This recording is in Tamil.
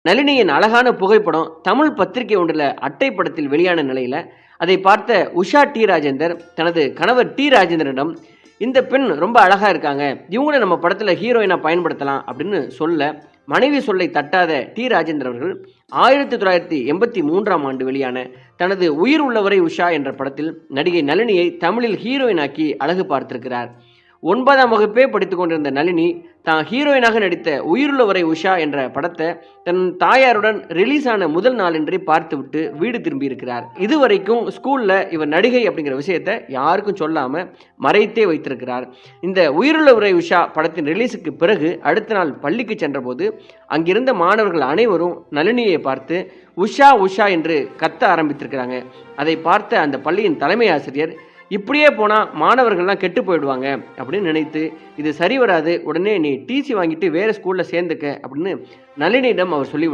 நளினியின் அழகான புகைப்படம் தமிழ் பத்திரிகை ஒன்றில் அட்டைப்படத்தில் வெளியான நிலையில் அதை பார்த்த உஷா டி ராஜேந்தர் தனது கணவர் டி ராஜேந்திரனிடம் இந்த பெண் ரொம்ப அழகாக இருக்காங்க, இவங்கள நம்ம படத்தில் ஹீரோயினாக பயன்படுத்தலாம் அப்படின்னு சொல்ல மனைவி சொல்லை தட்டாத டி ராஜேந்தர் அவர்கள் 1983ஆம் ஆண்டு வெளியான தனது உயிர் உள்ளவரை உஷா என்ற படத்தில் நடிகை நளினியை தமிழில் ஹீரோயினாக்கி அழகு பார்த்திருக்கிறார். 9ஆம் வகுப்பே படித்துக் கொண்டிருந்த நளினி தான் ஹீரோயினாக நடித்த உயிருள்ளவரை உஷா என்ற படத்தை தன் தாயாருடன் ரிலீஸ் ஆன முதல் நாளின்றி பார்த்துவிட்டு வீடு திரும்பி இருக்கிறார். இதுவரைக்கும் ஸ்கூல்ல இவர் நடிகை அப்படிங்கிற விஷயத்தை யாருக்கும் சொல்லாம மறைத்தே வைத்திருக்கிறார். இந்த உயிருள்ளவரை உஷா படத்தின் ரிலீஸுக்கு பிறகு அடுத்த நாள் பள்ளிக்கு சென்றபோது அங்கிருந்த மாணவர்கள் அனைவரும் நளினியை பார்த்து உஷா உஷா என்று கத்த ஆரம்பித்திருக்கிறாங்க. அதை பார்த்த அந்த பள்ளியின் தலைமை ஆசிரியர், இப்படியே போனால் மாணவர்கள்லாம் கெட்டு போயிடுவாங்க அப்படின்னு நினைத்து இது சரி வராது, உடனே நீ டிசி வாங்கிட்டு வேறு ஸ்கூலில் சேர்ந்துக்க அப்படின்னு நளினியிடம் அவர் சொல்லி